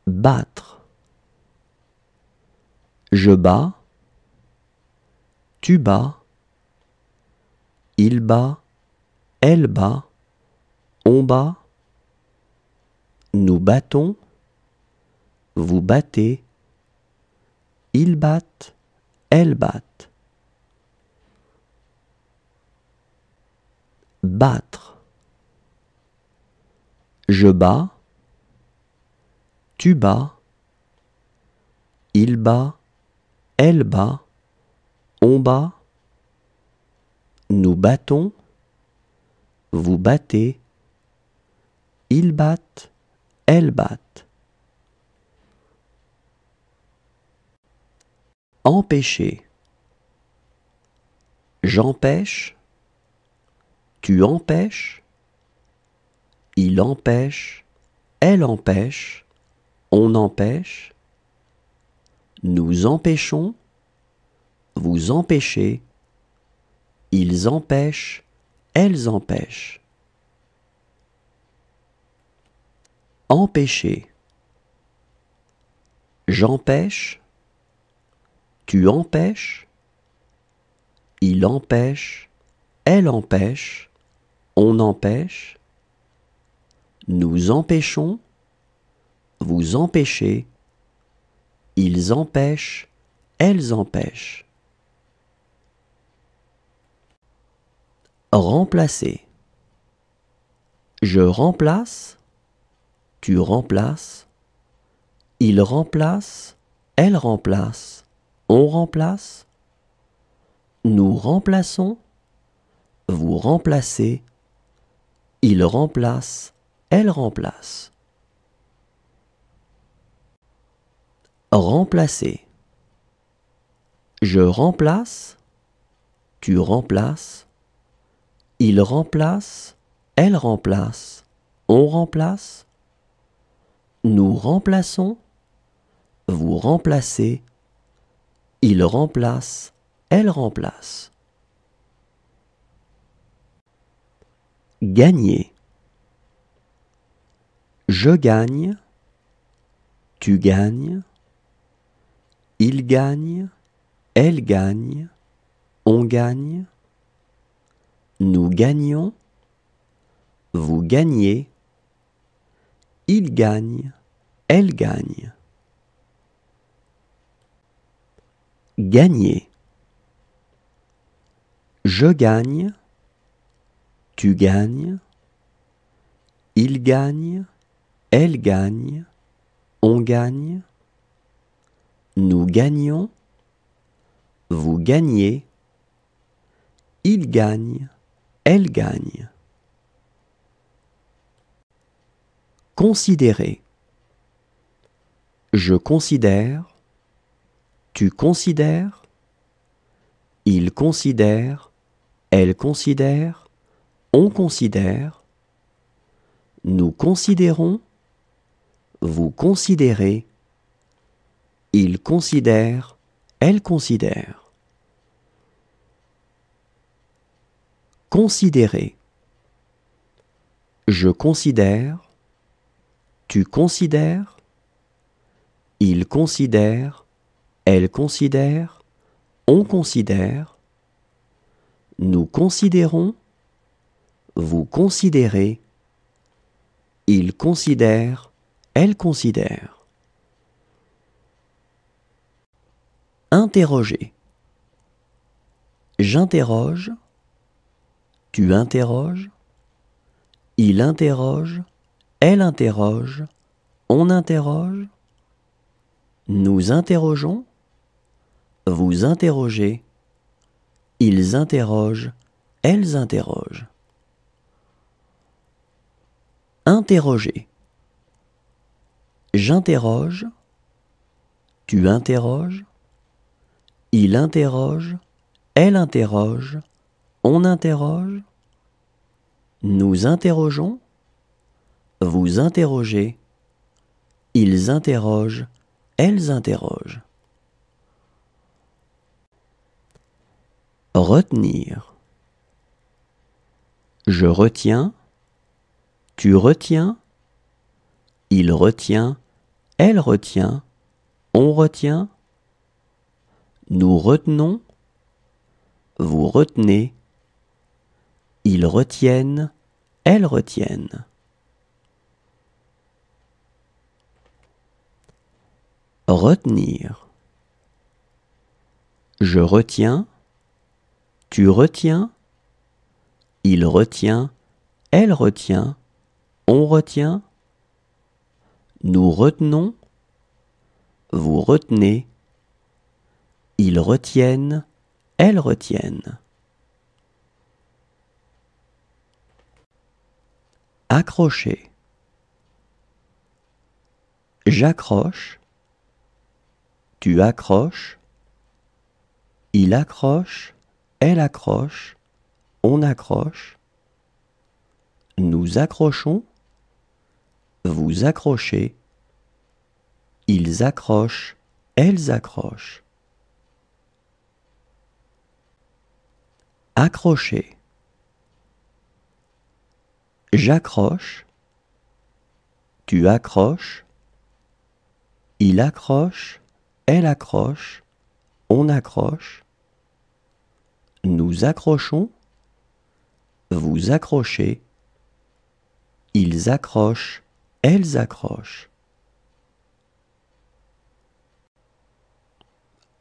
battre. Je bats, tu bats, il bat, elle bat, on bat, nous battons, vous battez, ils battent, elles battent. Battre. Je bats, tu bats, il bat, elle bat, on bat, nous battons, vous battez, ils battent, elles battent. Empêcher. J'empêche, tu empêches, il empêche, elle empêche, on empêche, nous empêchons, vous empêchez, ils empêchent, elles empêchent. Empêcher. J'empêche, tu empêches, il empêche, elle empêche, on empêche, nous empêchons, vous empêchez, ils empêchent, elles empêchent. Remplacer. Je remplace, tu remplaces, il remplace, elle remplace, on remplace, nous remplaçons, vous remplacez, il remplace, elle remplace. Remplacer. Je remplace, tu remplaces, il remplace, elle remplace, on remplace, nous remplaçons, vous remplacez, il remplace, elle remplace. Gagner. Je gagne, tu gagnes, il gagne, elle gagne, on gagne, nous gagnons, vous gagnez, il gagne, elle gagne. Gagner. Je gagne, tu gagnes, il gagne, elle gagne, on gagne, nous gagnons, vous gagnez, il gagne, elle gagne. Considérer. Je considère, tu considères, il considère, elle considère, on considère, nous considérons, vous considérez, il considère, elle considère. Considérer. Je considère, tu considères, il considère, elle considère, on considère, nous considérons, vous considérez, il considère, elle considère. Interroger. J'interroge, tu interroges, il interroge, elle interroge, on interroge, nous interrogeons, vous interrogez, ils interrogent, elles interrogent. Interroger. J'interroge, tu interroges, il interroge, elle interroge, on interroge, nous interrogeons, vous interrogez, ils interrogent, elles interrogent. Retenir. Je retiens, tu retiens, il retient, elle retient, on retient, nous retenons, vous retenez, ils retiennent, elles retiennent. Retenir. Je retiens, tu retiens, il retient, elle retient, on retient, nous retenons, vous retenez, ils retiennent, elles retiennent. Accrocher. J'accroche, tu accroches, il accroche, elle accroche, on accroche, nous accrochons, vous accrochez, ils accrochent, elles accrochent. Accrocher. J'accroche, tu accroches, il accroche, elle accroche, on accroche, nous accrochons, vous accrochez, ils accrochent, elles accrochent.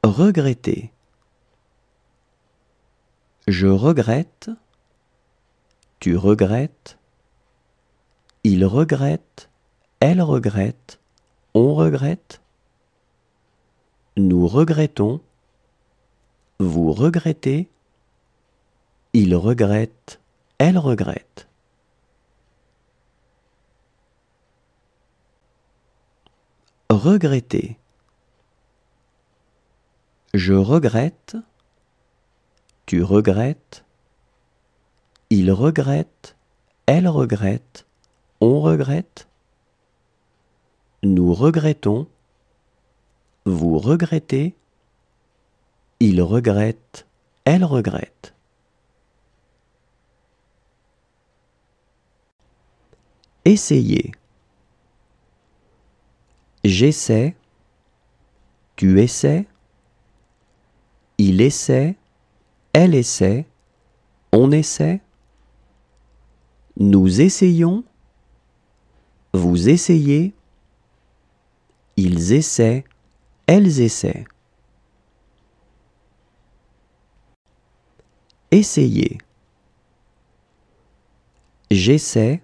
Regretter. Je regrette, tu regrettes, il regrette, elle regrette, on regrette, nous regrettons, vous regrettez, il regrette, elle regrette. Regretter. Je regrette, tu regrettes, il regrette, elle regrette, on regrette, nous regrettons, vous regrettez, il regrette, elle regrette. Essayer. J'essaie, tu essaies, il essaie, elle essaie, on essaie, nous essayons, vous essayez, ils essaient, elles essaient. Essayer. J'essaie,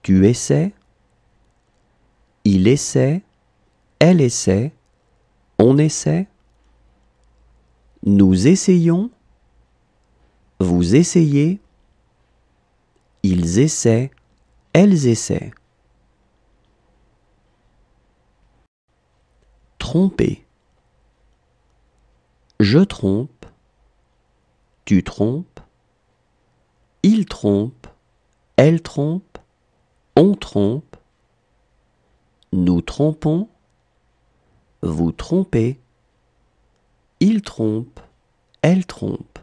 tu essaies, il essaie, elle essaie, on essaie, nous essayons, vous essayez, ils essaient, elles essaient. Tromper. Je trompe, tu trompes, il trompe, elle trompe, on trompe, nous trompons, vous trompez, il trompe, elle trompe.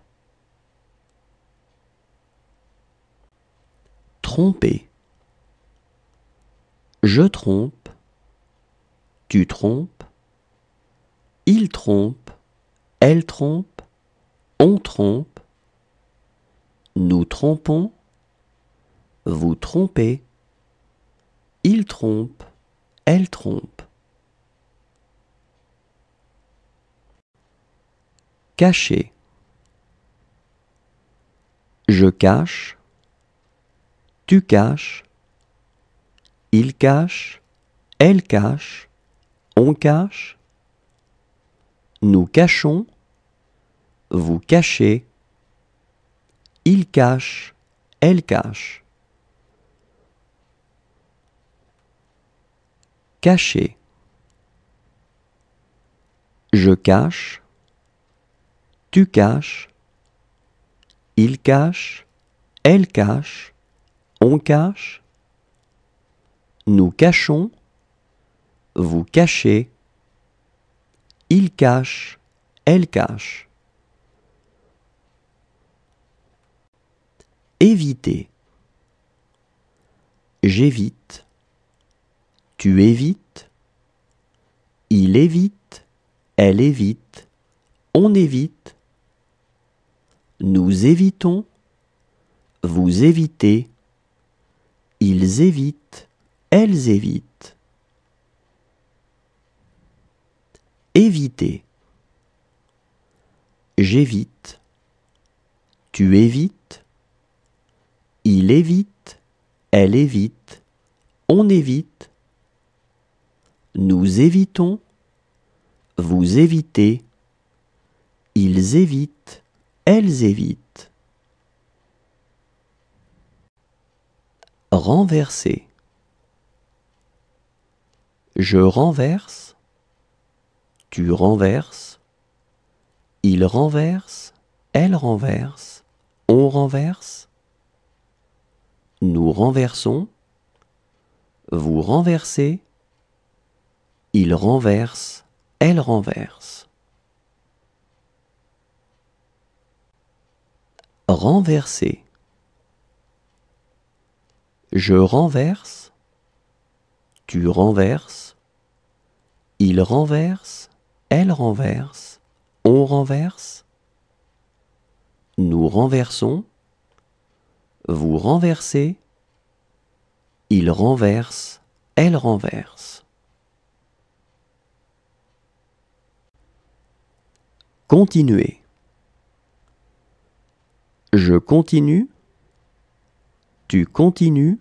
Tromper. Je trompe, tu trompes, il trompe, elle trompe, on trompe, nous trompons, vous trompez, il trompe, elle trompe. Cacher. Je cache, tu caches, il cache, elle cache, on cache, nous cachons, vous cachez, il cache, elle cache. Cacher. Je cache, tu caches, il cache, elle cache, on cache, nous cachons, vous cachez, il cache, elle cache. Éviter. J'évite, tu évites, Il évite, elle évite, on évite. Nous évitons, vous évitez. Ils évitent, elles évitent. Éviter. J'évite. Tu évites. Il évite, elle évite, on évite. Nous évitons, vous évitez. Ils évitent, elles évitent. Renverser. Je renverse. Tu renverses. Il renverse, elle renverse, on renverse. Nous renversons. Vous renversez. Il renverse, elle renverse. Renverser. Je renverse. Tu renverses. Il renverse, elle renverse, on renverse. Nous renversons. Vous renversez. Il renverse, elle renverse. Continuer. Je continue. Tu continues.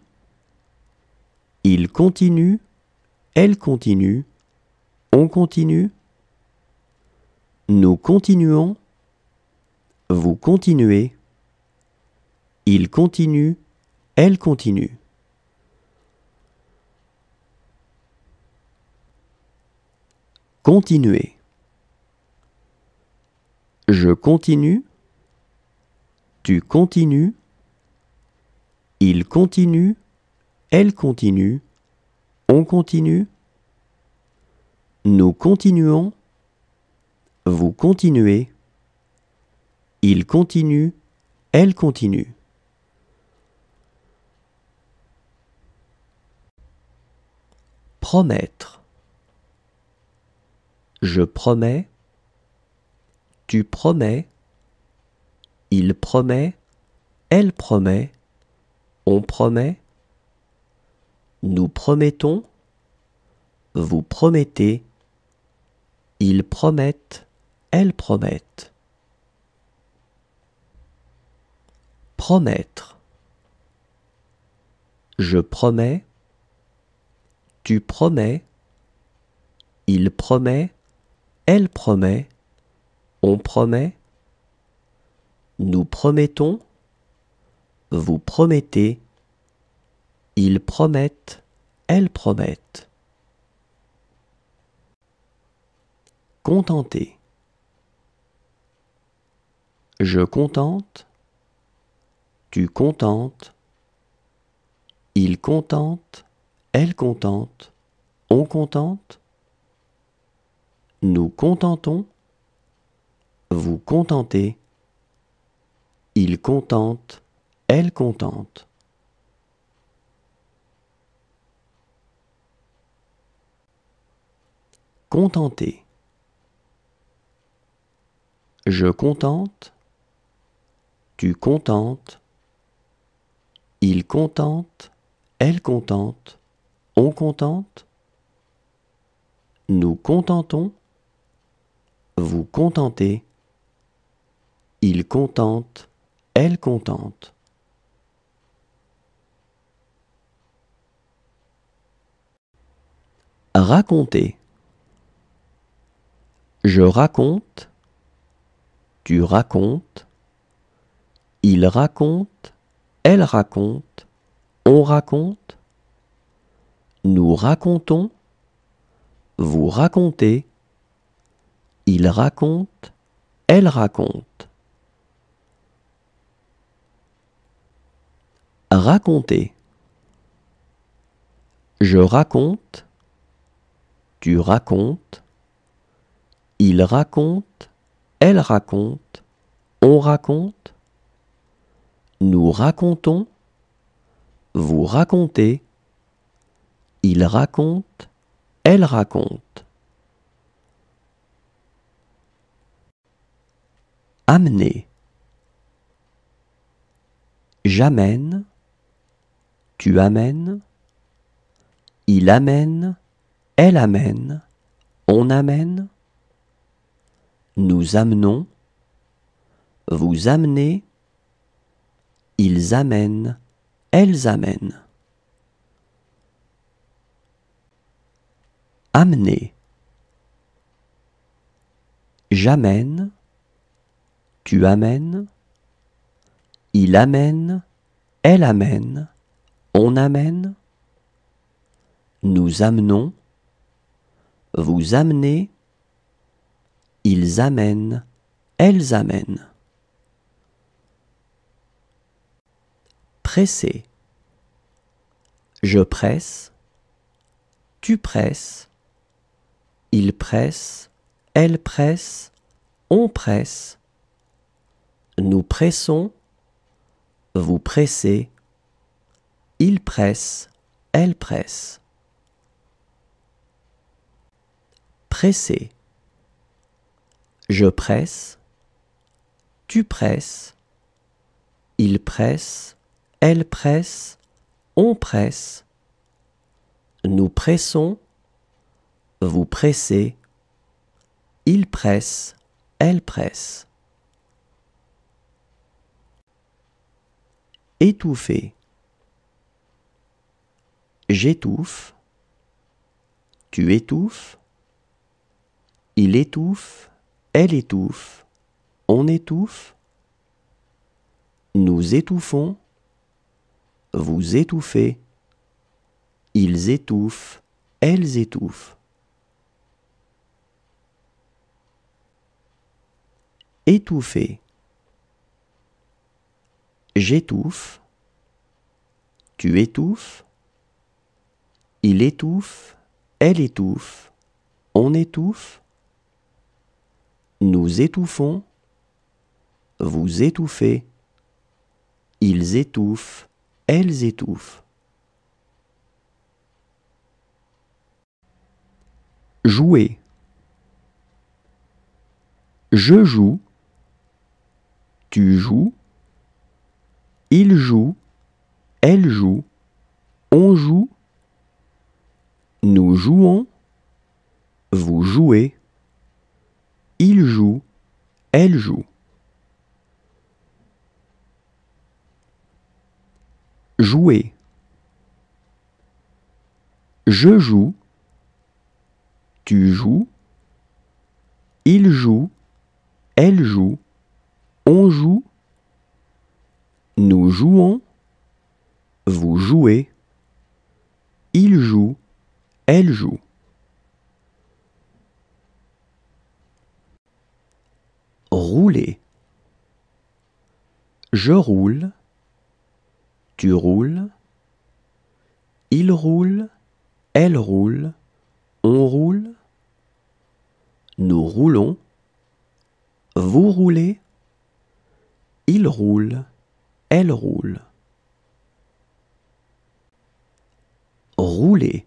Il continue. Elle continue. On continue. Nous continuons. Vous continuez. Il continue. Elle continue. Continuer. Je continue. Tu continues. Il continue. Elle continue. On continue. Nous continuons. Vous continuez. Il continue. Elle continue. Promettre. Je promets. Tu promets. Il promet. Elle promet. On promet. Nous promettons. Vous promettez. Ils promettent. Elles promettent. Promettre. Je promets. Tu promets. Il promet. Elle promet. On promet. Nous promettons. Vous promettez. Ils promettent. Elles promettent. Contenter. Je contente. Tu contentes. Il contente. Elle contente. On contente. Nous contentons. Vous contentez. Il contente. Elle contente. Contenter. Je contente. Tu contentes. Il contente. Elle contente. On contente. Nous contentons. Vous contentez. Il contente. Elle contente. Raconter. Je raconte. Tu racontes. Il raconte. Elle raconte. On raconte. Nous racontons. Vous racontez. Il raconte. Elle raconte. Raconter. Je raconte. Tu racontes. Il raconte. Elle raconte. On raconte. Nous racontons. Vous racontez. Il raconte. Elle raconte. amener. J'amène, tu amènes, il amène, elle amène, on amène, nous amenons, vous amenez, ils amènent, elles amènent. Amener. J'amène, tu amènes, il amène, elle amène, on amène, nous amenons, vous amenez, ils amènent, elles amènent. Presser. Je presse, tu presses, il presse, elle presse, on presse, nous pressons, vous pressez, il presse, elle presse. Presser. Je presse, tu presses, il presse, elle presse, on presse, nous pressons, vous pressez, il presse, elle presse. Étouffer. J'étouffe, tu étouffes, il étouffe, elle étouffe, on étouffe, nous étouffons, vous étouffez, ils étouffent, elles étouffent. Étouffer. J'étouffe, tu étouffes, il étouffe, elle étouffe, on étouffe, nous étouffons, vous étouffez, ils étouffent, elles étouffent. Jouer. Je joue, tu joues, il joue, elle joue, on joue, nous jouons, vous jouez, il joue, elle joue. Jouer. Je joue, tu joues, il joue, elle joue, on joue, nous jouons, vous jouez, il joue, elle joue. Rouler. Je roule, tu roules, il roule, elle roule, on roule, nous roulons, vous roulez, il roule, elle roule. Rouler.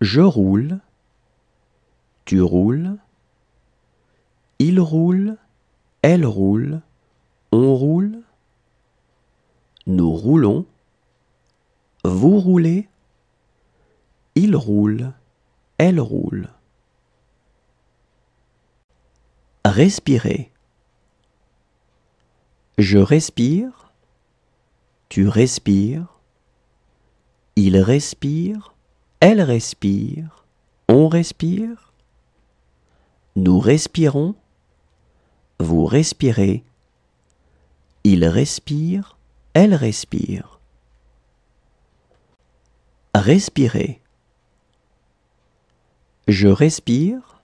Je roule, tu roules, il roule, elle roule, on roule, nous roulons, vous roulez, il roule, elle roule. Respirer. Je respire, tu respires, il respire, elle respire, on respire, nous respirons, vous respirez, il respire, elle respire. Respirer. Je respire,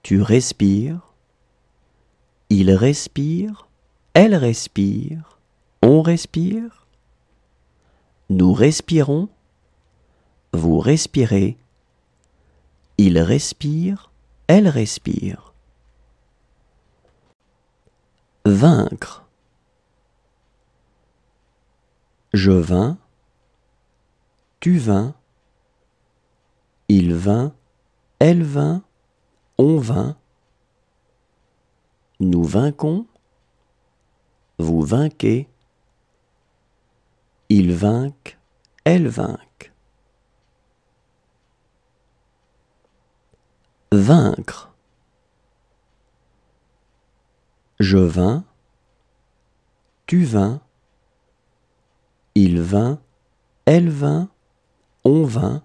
tu respires, il respire, elle respire, on respire, nous respirons, vous respirez, il respire, elle respire. Vaincre. Je vins, tu vins, il vint, elle vint, on vint, nous vainquons, vous vainquez, ils vainquent, elles vainquent. Vaincre. Je vins, tu vins, il vint, elle vint, on vint.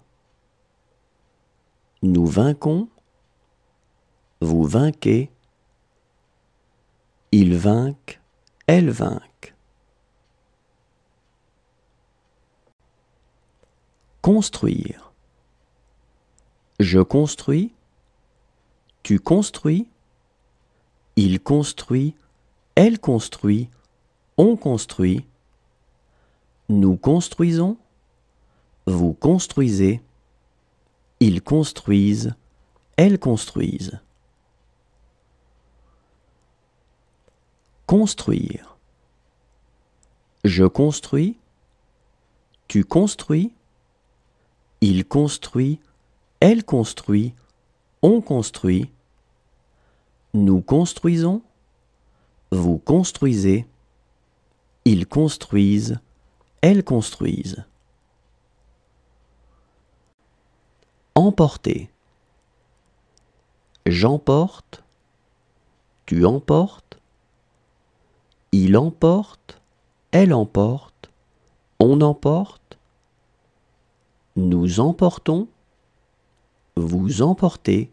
Nous vainquons, vous vainquez, ils vainquent, elles vainquent. Construire. Je construis, tu construis, il construit, elle construit, on construit. Nous construisons, vous construisez, ils construisent, elles construisent. Construire. Je construis, tu construis, il construit, elle construit, on construit. Nous construisons, vous construisez, ils construisent, elles construisent. Emporter. J'emporte, tu emportes, il emporte, elle emporte, on emporte. Nous emportons, vous emportez,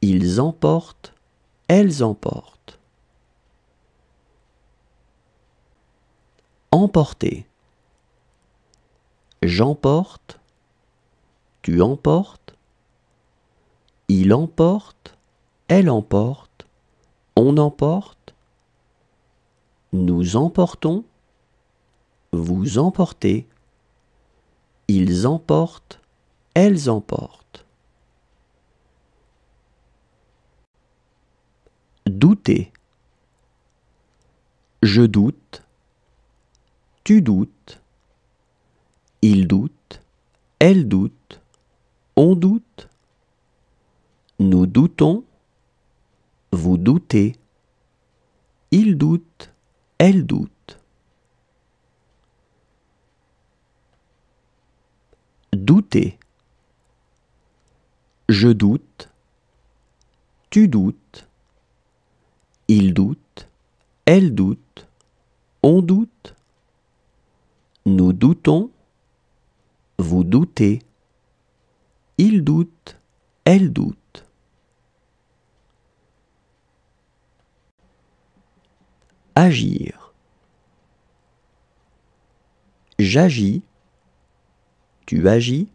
ils emportent, elles emportent. Emporter. J'emporte, tu emportes, il emporte, elle emporte, on emporte. Nous emportons, vous emportez, ils emportent, elles emportent. Douter. Je doute, tu doutes, il doute, elle doute, on doute. Nous doutons, vous doutez, il doute, elle doute. Douter. Je doute, tu doutes, il doute, elle doute, on doute. Nous doutons, vous doutez, il doute, elle doute. Agir. J'agis, tu agis,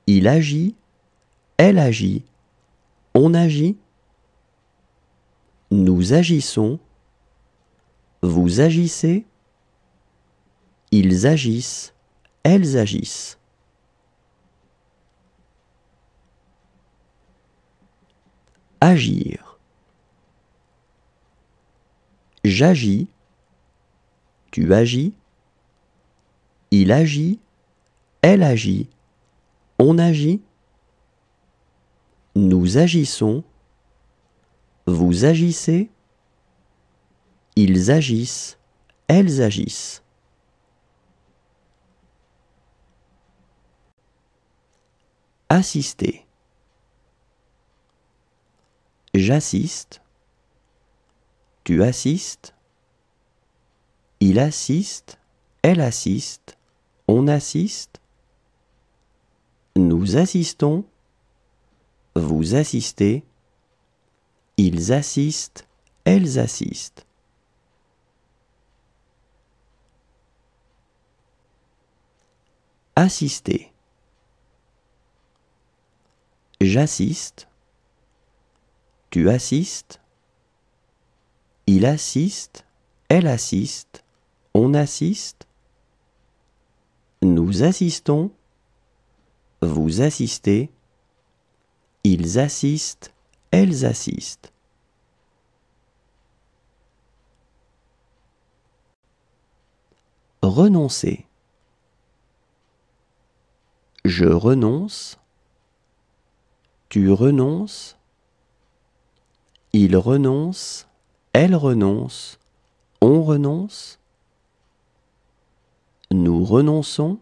il agit, elle agit, on agit. Nous agissons, vous agissez, ils agissent, elles agissent. Agir. J'agis, tu agis, il agit, elle agit, on agit. Nous agissons, vous agissez, ils agissent, elles agissent. Assister. J'assiste, tu assistes, il assiste, elle assiste, on assiste. Nous assistons, vous assistez, ils assistent, elles assistent. Assister. J'assiste, tu assistes, il assiste, elle assiste, on assiste. Nous assistons, vous assistez, ils assistent, elles assistent. Renoncer. Je renonce, tu renonces, Il renonce, elle renonce, on renonce. Nous renonçons,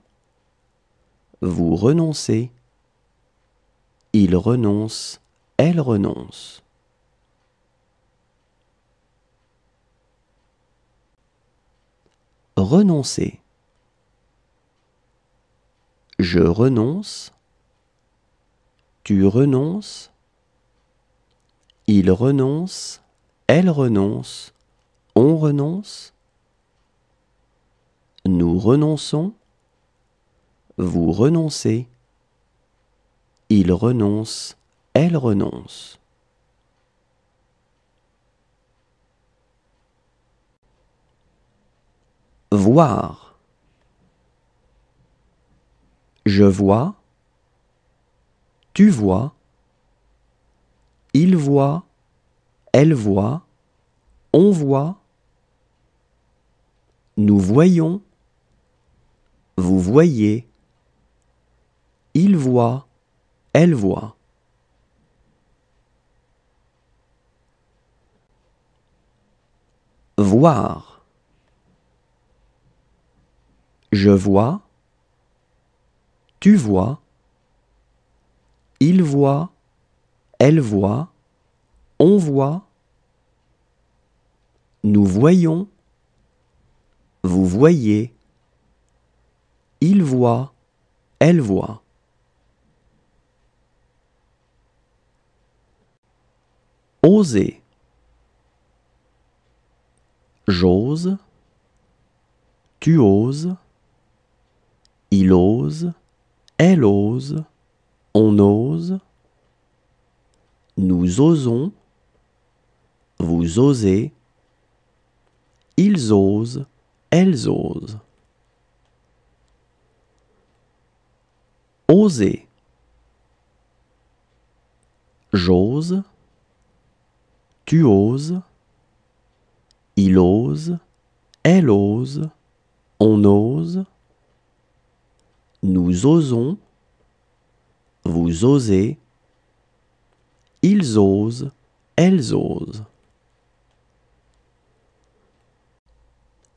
vous renoncez. Il renonce, elle renonce. Renoncer. Je renonce, tu renonces, il renonce, elle renonce, on renonce. Nous renonçons, vous renoncez, il renonce, elle renonce. Voir. Je vois, tu vois, il voit, elle voit, on voit. Nous voyons, vous voyez, il voit, elle voit. Voir. Je vois, tu vois, il voit, elle voit, on voit. Nous voyons, vous voyez, il voit, elle voit. Oser. J'ose, tu oses, il ose, elle ose, on ose. Nous osons, vous osez, ils osent, elles osent. Oser. J'ose, tu oses, il ose, elle ose, on ose. Nous osons, vous osez, ils osent, elles osent.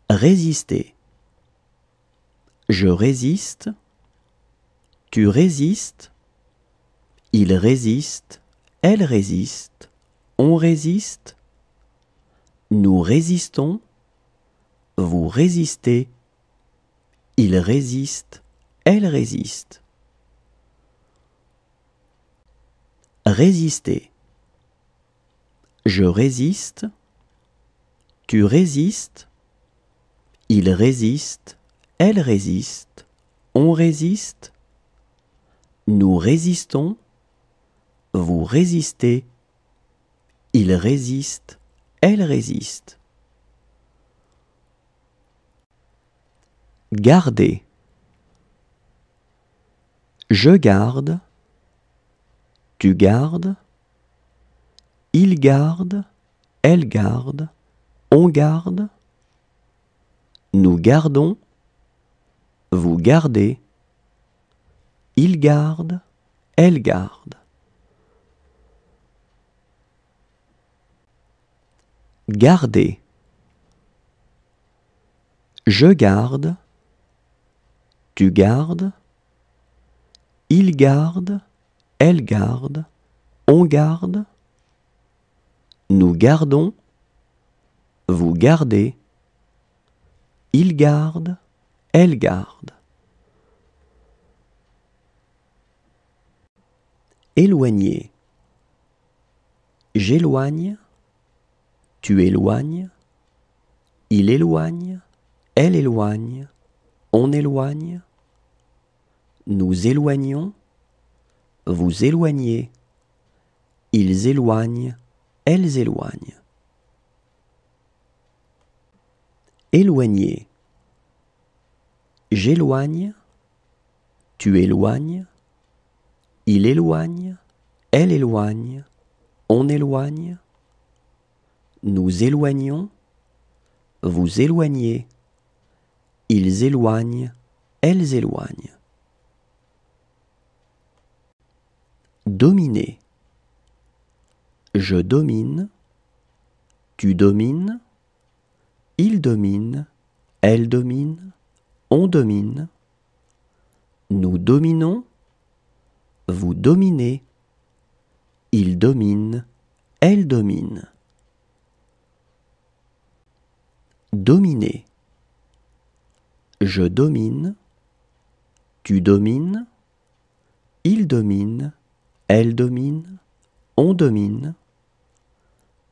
Résister. Je résiste, tu résistes, il résiste, elle résiste, on résiste. Nous résistons, vous résistez, il résiste, elle résiste. Résister. Je résiste, tu résistes, il résiste, elle résiste, on résiste. Nous résistons, vous résistez, il résiste, elle résiste. Garder. Je garde, tu gardes, il garde, elle garde, on garde. Nous gardons, vous gardez, il garde, elle garde. Garder. Je garde, tu gardes, il garde, elle garde, on garde. Nous gardons, vous gardez, il garde, elle garde. Éloigner. J'éloigne, tu éloignes, il éloigne, elle éloigne, on éloigne. Nous éloignons, vous éloignez, ils éloignent, elles éloignent. Éloigner. J'éloigne, tu éloignes, il éloigne, elle éloigne, on éloigne. Nous éloignons, vous éloignez, ils éloignent, elles éloignent. Dominer. Je domine, Tu domines, il domine, elle domine, on domine. Nous dominons, vous dominez, il domine, elle domine. Dominer. Je domine, tu domines, il domine, elle domine, on domine.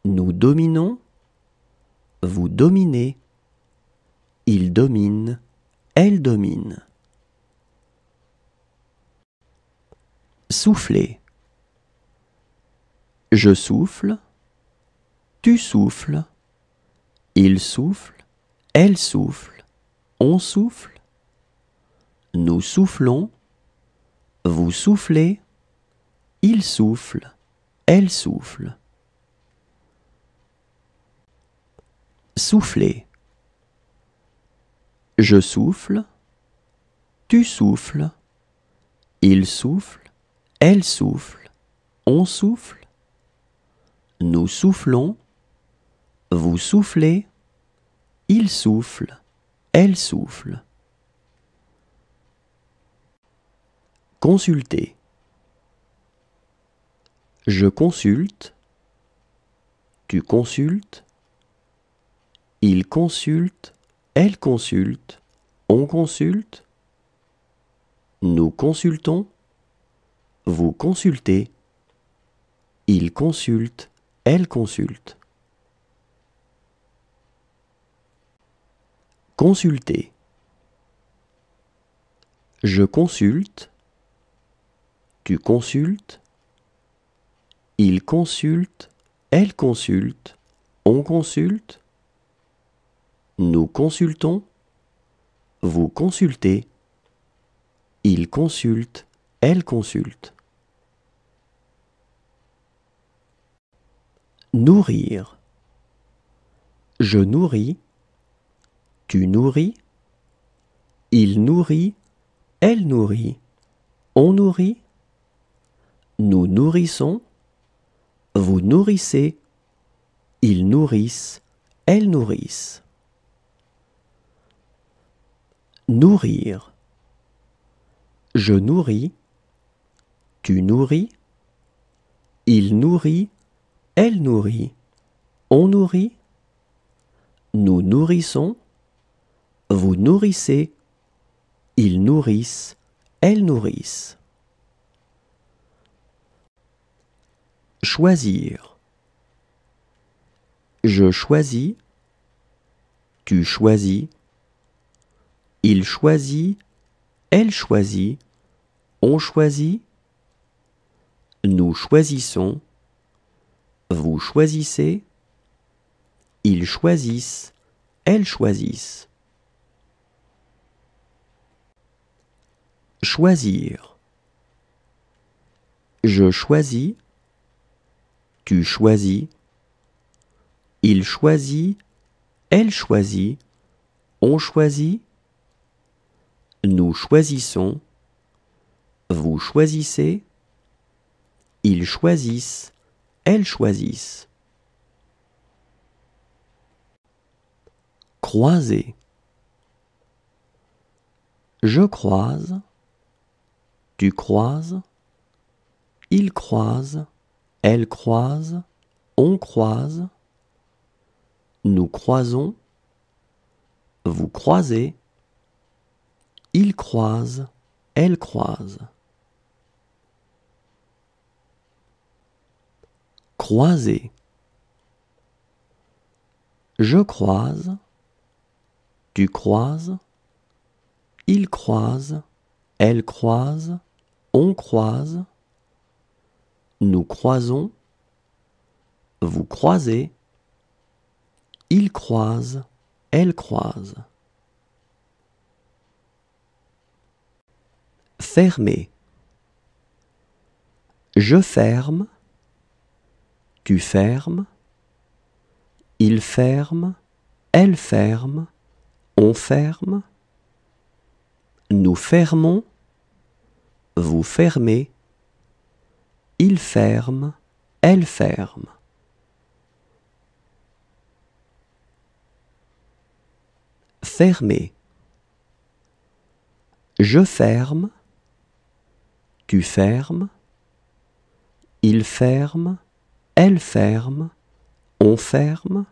Nous dominons, vous dominez, il domine, elle domine. Souffler. Je souffle, tu souffles, il souffle, elle souffle, on souffle. Nous soufflons, vous soufflez, il souffle, elle souffle. Souffler. Je souffle, tu souffles, il souffle, elle souffle, on souffle. Nous soufflons, vous soufflez, il souffle, elle souffle. Consulter. Je consulte, tu consultes, il consulte, elle consulte, on consulte. Nous consultons, vous consultez, il consulte, elle consulte. Consulter. Je consulte, tu consultes, il consulte, elle consulte, on consulte. Nous consultons, vous consultez, il consulte, elle consulte. Nourrir. Je nourris, tu nourris, il nourrit, elle nourrit, on nourrit. Nous nourrissons, vous nourrissez, ils nourrissent, elles nourrissent. Nourrir. Je nourris, tu nourris, il nourrit, elle nourrit, on nourrit. Nous nourrissons, vous nourrissez, ils nourrissent, elles nourrissent. Choisir. Je choisis, tu choisis, il choisit, elle choisit, on choisit. Nous choisissons, vous choisissez, ils choisissent, elles choisissent. Choisir. Je choisis, tu choisis, il choisit, elle choisit, on choisit. Nous choisissons, vous choisissez, ils choisissent, elles choisissent. Croiser. Je croise, tu croises, il croise, elle croise, on croise. Nous croisons, vous croisez, il croise, elle croise. Croiser. Je croise, tu croises, il croise, elle croise, on croise. Nous croisons, vous croisez, il croise, elle croise. Fermer. Je ferme, tu fermes, il ferme, elle ferme, on ferme. Nous fermons, vous fermez, il ferme, elle ferme. fermer. Je ferme, tu fermes, il ferme, elle ferme, on ferme,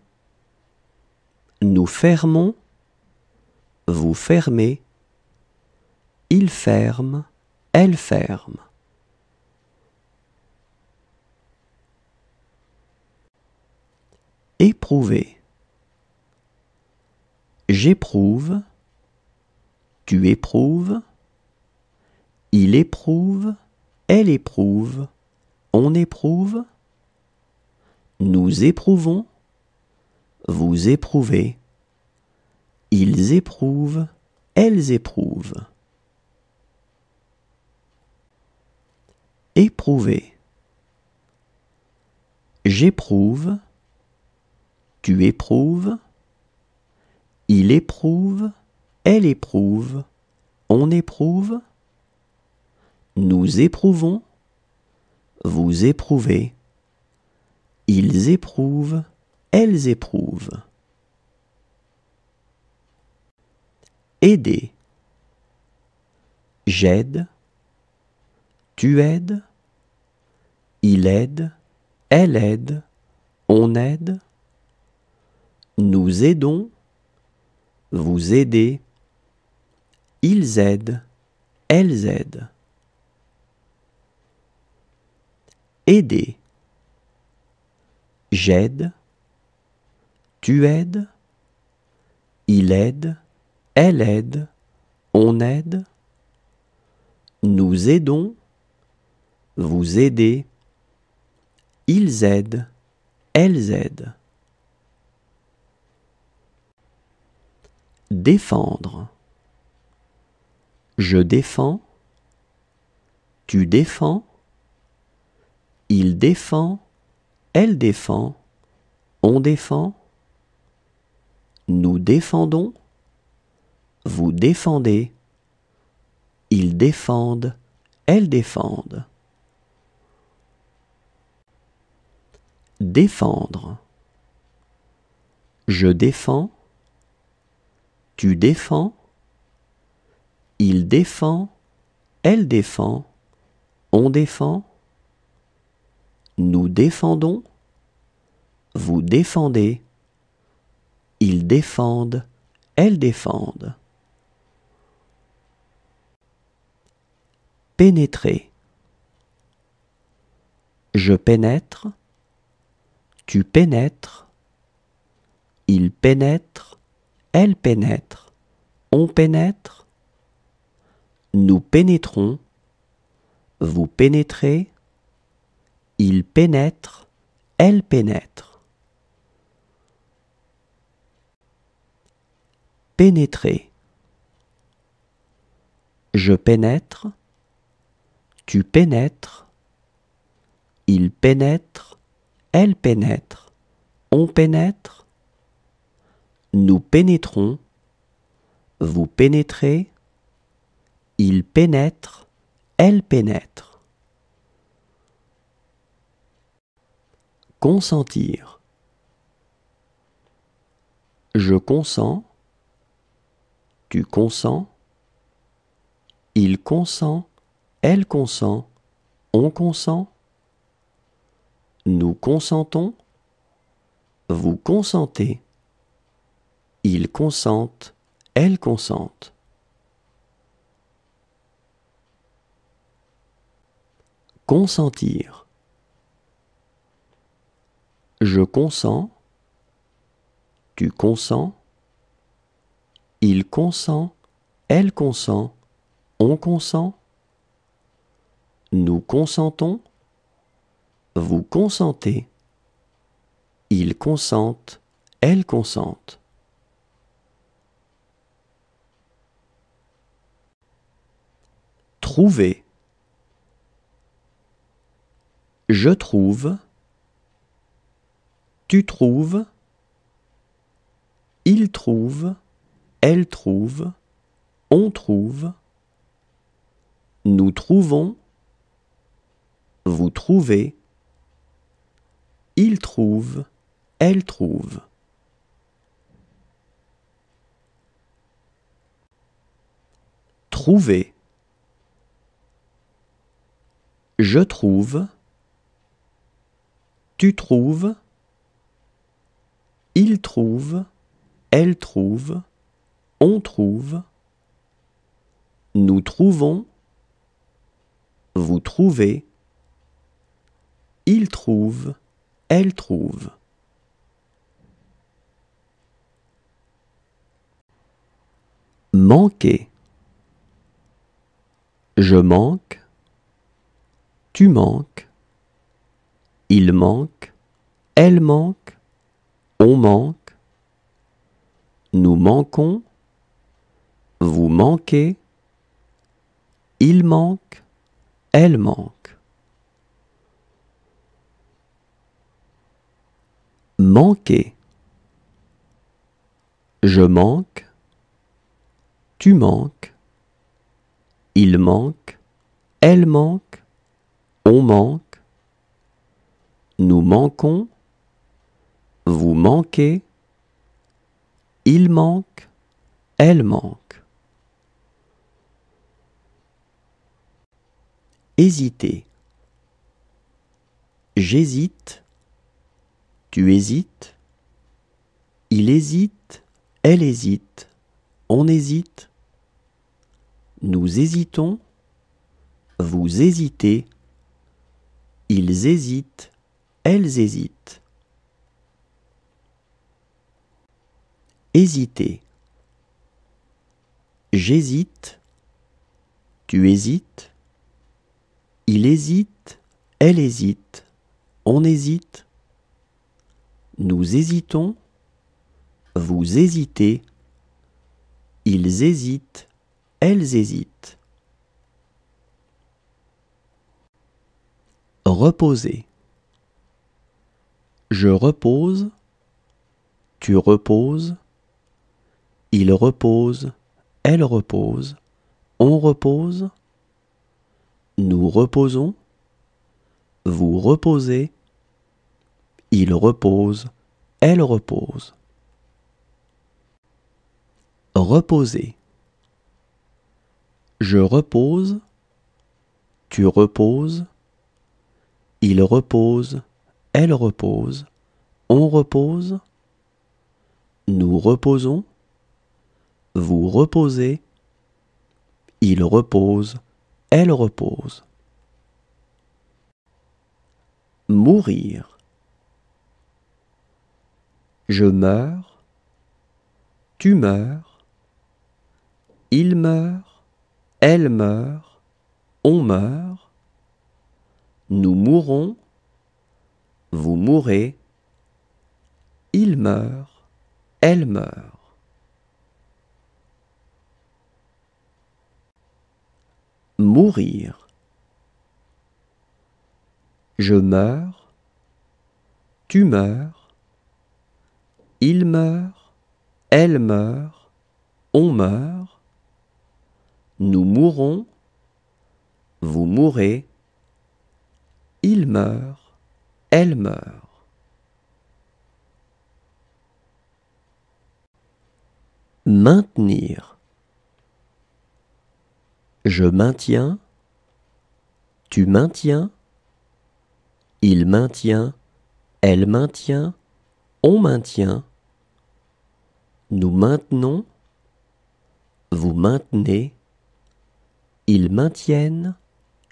nous fermons, vous fermez, il ferme, elle ferme. Éprouver. J'éprouve, tu éprouves, il éprouve, elle éprouve, on éprouve, nous éprouvons, vous éprouvez, ils éprouvent, elles éprouvent. Éprouver. J'éprouve, tu éprouves, il éprouve, elle éprouve, on éprouve, nous éprouvons, vous éprouvez, ils éprouvent, elles éprouvent. Aider. J'aide, tu aides, il aide, elle aide, on aide, nous aidons, vous aidez, ils aident, elles aident. Aider. J'aide, tu aides, il aide, elle aide, on aide, nous aidons, vous aidez, ils aident, elles aident. Défendre. Je défends, tu défends, il défend, elle défend, on défend, nous défendons, vous défendez, ils défendent, elles défendent. Défendre. Je défends, tu défends, il défend, elle défend, on défend, nous défendons, vous défendez, ils défendent, elles défendent. Pénétrer. Je pénètre, tu pénètres, il pénètre, elle pénètre, on pénètre, nous pénétrons, vous pénétrez, il pénètre, elle pénètre. Pénétrer. Je pénètre, tu pénètres, il pénètre, elle pénètre, on pénètre, nous pénétrons, vous pénétrez, il pénètre, elle pénètre. Consentir. Je consens, tu consens, il consent, elle consent, on consent, nous consentons, vous consentez, ils consentent, elles consentent. Consentir. Je consens, tu consens, il consent, elle consent, on consent, nous consentons, vous consentez, ils consentent, elles consentent. Trouver. Je trouve, tu trouves, il trouve, elle trouve, on trouve, nous trouvons, vous trouvez, il trouve, elle trouve. Trouver. Je trouve. Tu trouves. Il trouve. Elle trouve. On trouve. Nous trouvons. Vous trouvez. Il trouve. Elle trouve. Manquer. Je manque. Tu manques. Il manque. Elle manque. On manque. Nous manquons. Vous manquez. Il manque. Elle manque. Manquer. Je manque. Tu manques. Il manque. Elle manque. On manque. Nous manquons. Vous manquez. Il manque. Elle manque. Hésiter. J'hésite. Tu hésites. Il hésite. Elle hésite. On hésite. Nous hésitons. Vous hésitez. Ils hésitent. Elles hésitent. Hésiter. J'hésite. Tu hésites. Il hésite. Elle hésite. On hésite. Nous hésitons. Vous hésitez. Ils hésitent. Elles hésitent. Reposer. Je repose. Tu reposes. Il repose. Elle repose. On repose. Nous reposons. Vous reposez. Il repose. Elle repose. Reposer. Je repose. Tu reposes. Il repose. Elle repose. On repose. Nous reposons. Vous reposez. Il repose. Elle repose. Mourir. Je meurs. Tu meurs. Il meurt. Elle meurt. On meurt. Nous mourons. Vous mourrez. Il meurt. Elle meurt. Mourir. Je meurs. Tu meurs. Il meurt. Elle meurt. On meurt. Nous mourons. Vous mourrez. Il meurt. Elle meurt. Maintenir. Je maintiens. Tu maintiens. Il maintient. Elle maintient. On maintient. Nous maintenons. Vous maintenez. Ils maintiennent.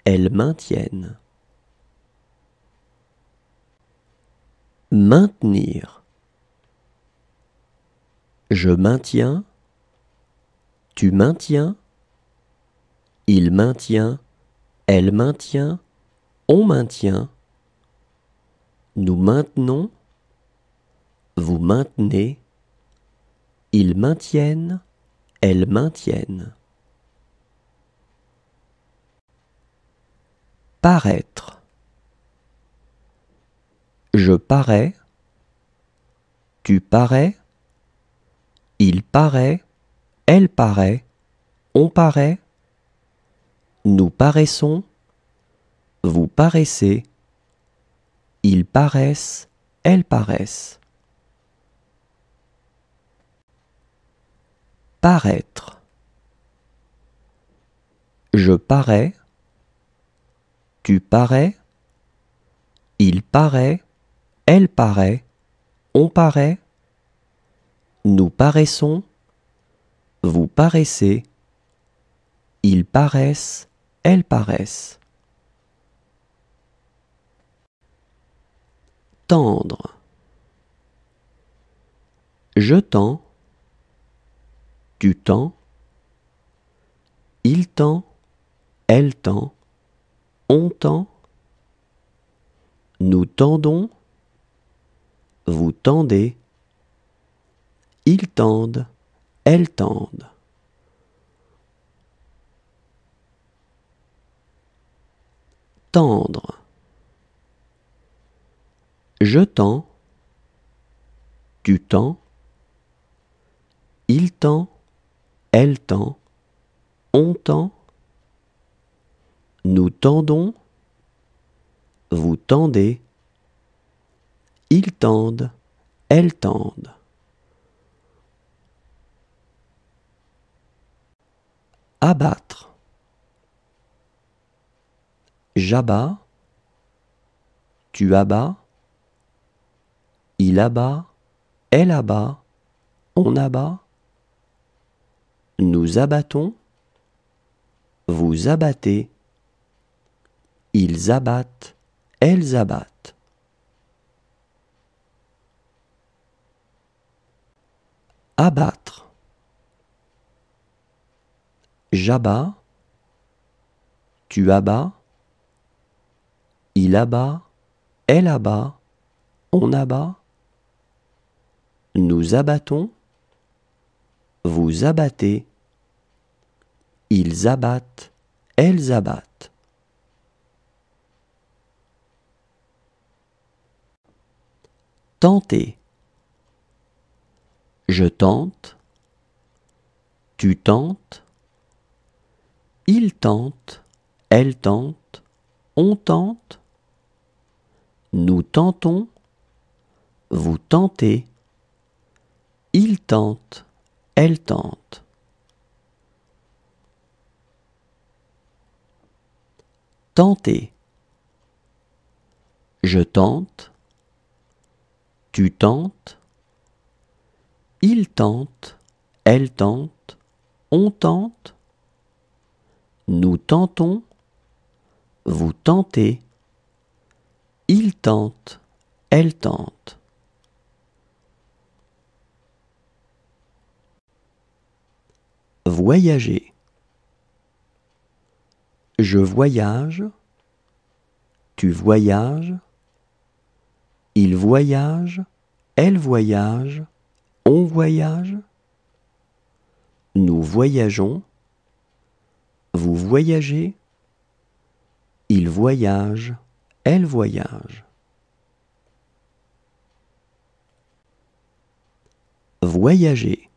Elles maintiennent. Maintenir. Je maintiens. Tu maintiens. Il maintient. Elle maintient. On maintient. Nous maintenons. Vous maintenez. Ils maintiennent. Elles maintiennent. Paraître. Je parais. Tu parais. Il paraît. Elle paraît. On paraît. Nous paraissons. Vous paraissez. Ils paraissent. Elles paraissent. Paraître. Je parais, tu parais, il paraît, elle paraît, on paraît, nous paraissons, vous paraissez, ils paraissent, elles paraissent. Tendre. Je tends, tu tends, il tend, elle tend, on tend, nous tendons, vous tendez, ils tendent, elles tendent. Tendre. Je tends, tu tends, il tend, elle tend, on tend, nous tendons, vous tendez, ils tendent, elles tendent. Abattre. J'abats, tu abats, il abat, elle abat, on abat, nous abattons, vous abattez, ils abattent, elles abattent. Abattre. J'abats, tu abats, il abat, elle abat, on abat, nous abattons, vous abattez, ils abattent, elles abattent. Tenter. Je tente, tu tentes, il tente, elle tente, on tente, nous tentons, vous tentez, il tente, elle tente. Tenter. Je tente, tu tentes, il tente, elle tente, on tente, nous tentons, vous tentez, il tente, elle tente. Voyager. Je voyage, tu voyages, il voyage, elle voyage, on voyage, nous voyageons, vous voyagez, il voyage, elle voyage. Voyager.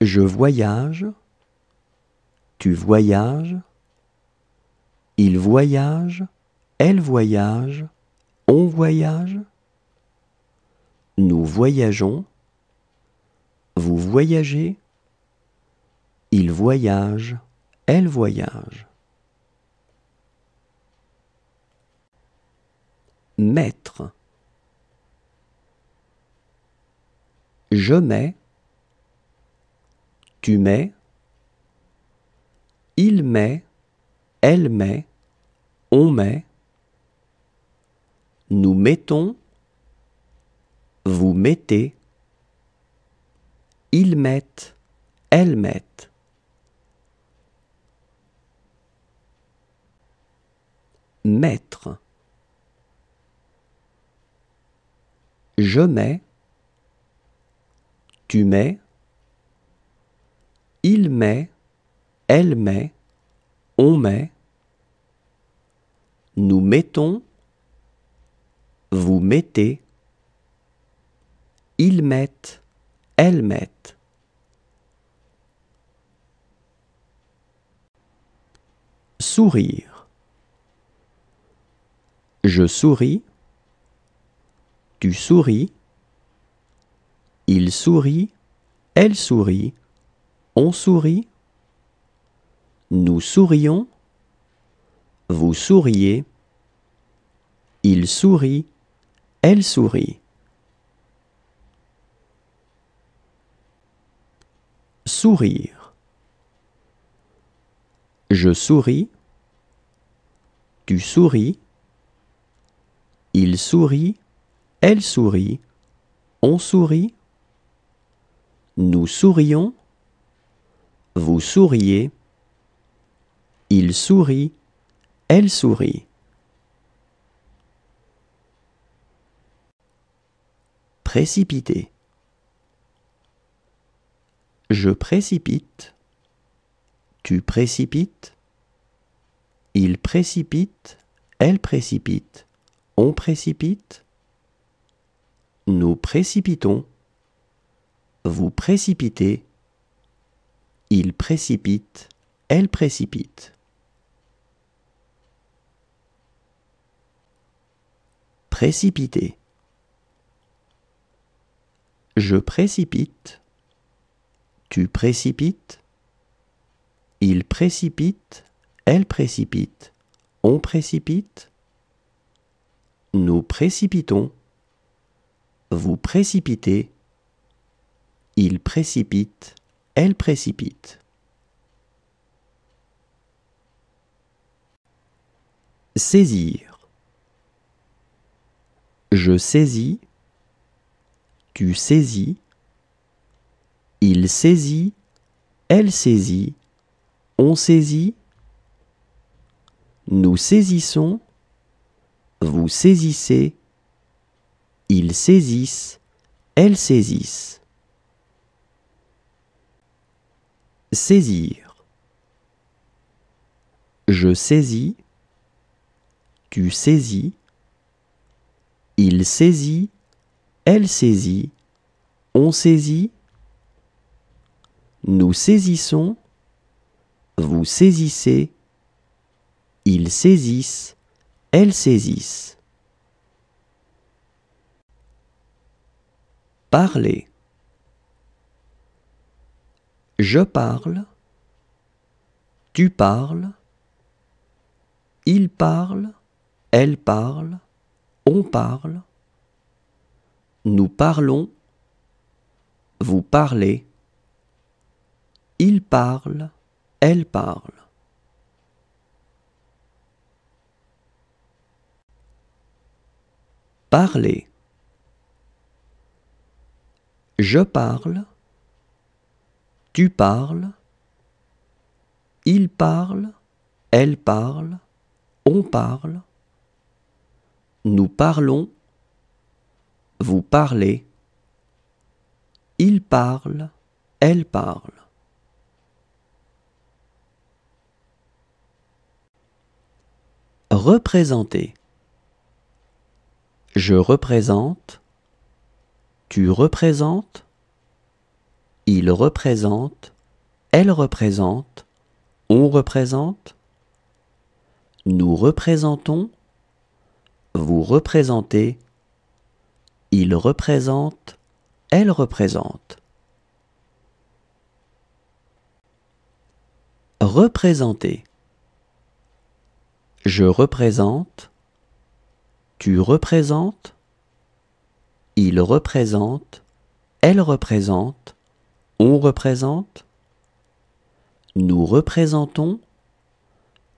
Je voyage, tu voyages, il voyage, elle voyage, on voyage, nous voyageons, vous voyagez, il voyage, elle voyage. Mettre. Je mets, tu mets, il met, elle met, on met, nous mettons, vous mettez, ils mettent, elles mettent. Mettre. Je mets, tu mets, il met, elle met, on met, nous mettons, vous mettez, ils mettent, elles mettent. Sourire. Je souris, tu souris, il sourit, elle sourit, on sourit, Nous sourions, vous souriez, il sourit, elle sourit. Sourire. Je souris, tu souris, il sourit, elle sourit, on sourit. Nous sourions, vous souriez, il sourit, elle sourit. Précipiter. Je précipite, tu précipites, il précipite, elle précipite, on précipite. Nous précipitons, vous précipitez, il précipite, elle précipite. Précipiter. Je précipite, tu précipites, il précipite, elle précipite, on précipite. Nous précipitons, vous précipitez, il précipite, elle précipite. Saisir. Je saisis, tu saisis, il saisit, elle saisit, on saisit. Nous saisissons, vous saisissez, ils saisissent, elles saisissent. Saisir. Je saisis, tu saisis, il saisit, elle saisit, on saisit. Nous saisissons, vous saisissez, ils saisissent, elles saisissent. Parler. Je parle, tu parles, il parle, elle parle, on parle. Nous parlons, vous parlez, il parle, elle parle. Parler. Je parle, tu parles, il parle, elle parle, on parle. Nous parlons, vous parlez, il parle, elle parle. Représenter. Je représente, tu représentes, il représente, elle représente, on représente. Nous représentons, vous représentez, il représente, elle représente. Représenter. Je représente, tu représentes, il représente, elle représente, on représente. Nous représentons,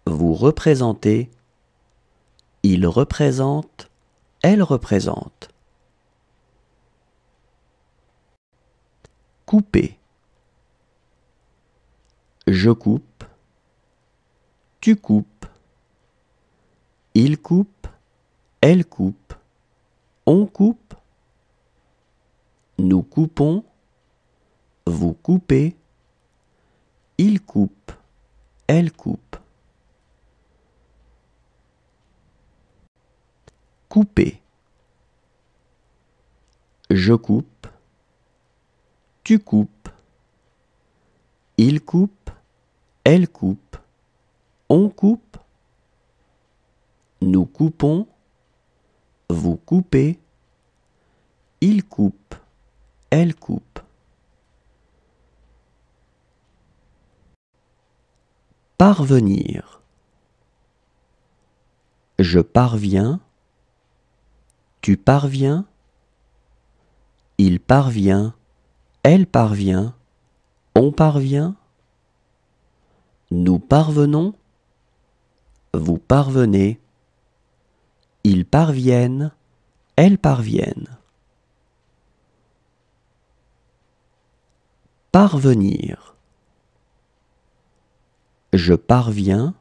vous représentez, il représente, elle représente. Couper. Je coupe, tu coupes, il coupe, elle coupe, on coupe. Nous coupons, vous coupez, il coupe, elle coupe. Couper. Je coupe, tu coupes, il coupe, elle coupe, on coupe. Nous coupons, vous coupez, il coupe, elle coupe. Parvenir. Je parviens. Tu parviens. Il parvient. Elle parvient. On parvient. Nous parvenons. Vous parvenez. Ils parviennent. Elles parviennent. Parvenir. Je parviens.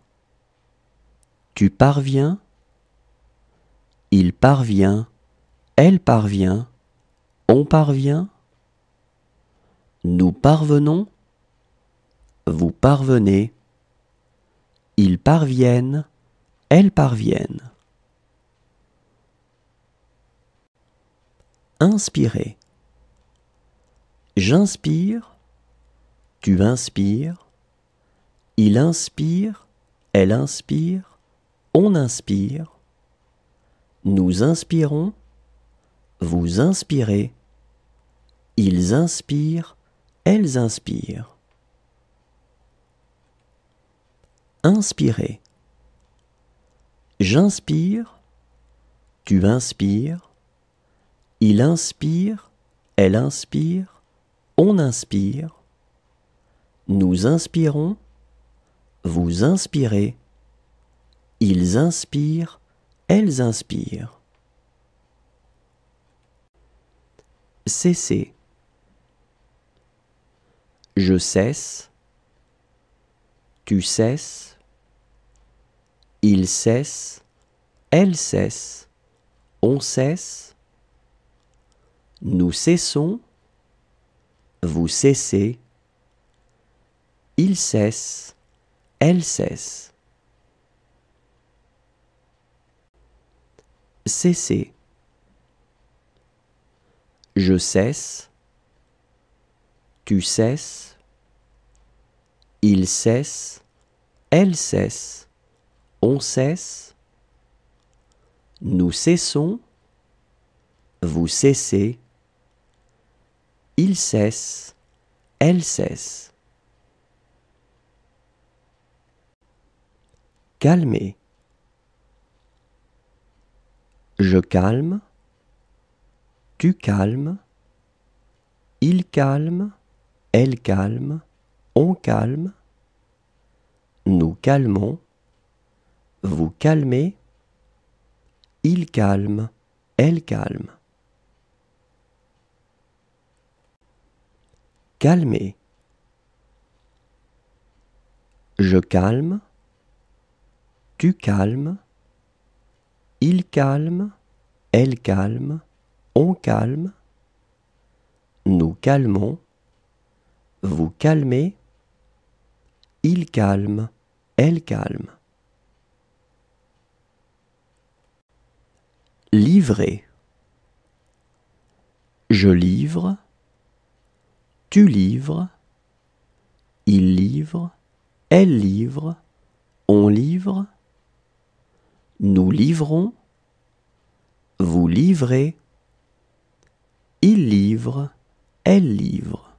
Tu parviens. Il parvient. Elle parvient. On parvient. Nous parvenons. Vous parvenez. Ils parviennent. Elles parviennent. Inspirer. J'inspire. Tu inspires. Il inspire. Elle inspire. On inspire. Nous inspirons. Vous inspirez. Ils inspirent. Elles inspirent. Inspirer. J'inspire. Tu inspires. Il inspire. Elle inspire. On inspire. Nous inspirons. Vous inspirez. Ils inspirent. Elles inspirent. Cesser. Je cesse. Tu cesses. Il cesse. Elle cesse. On cesse. Nous cessons. Vous cessez. Il cesse. Elle cesse. Cesser. Je cesse. Tu cesses. Il cesse. Elle cesse. On cesse. Nous cessons. Vous cessez. Il cesse. Elle cesse. Calmer. Je calme. Tu calmes. Il calme. Elle calme. On calme. Nous calmons. Vous calmez. Il calme. Elle calme. Calmer. Je calme. Tu calmes. Il calme. Elle calme. On calme. Nous calmons. Vous calmez. Il calme. Elle calme. Livrer. Je livre. Tu livres. Il livre. Elle livre. On livre. Nous livrons. Vous livrez. Il livre. Elle livre.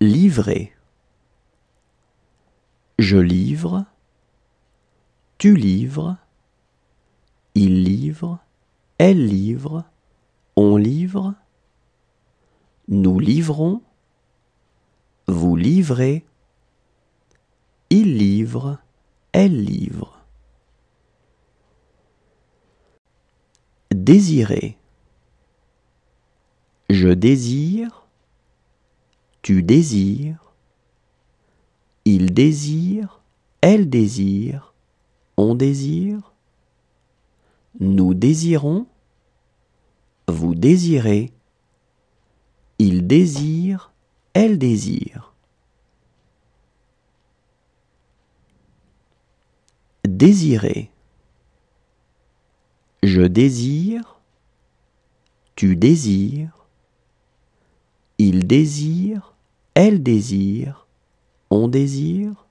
Livrer. Je livre. Tu livres. Il livre. Elle livre. On livre. Nous livrons. Vous livrez. Il livre. Elle livre. Désirer. Je désire. Tu désires. Il désire. Elle désire. On désire. Nous désirons. Vous désirez. Il désire. Elle désire. Désirer. Je désire. Tu désires. Il désire. Elle désire. On désire.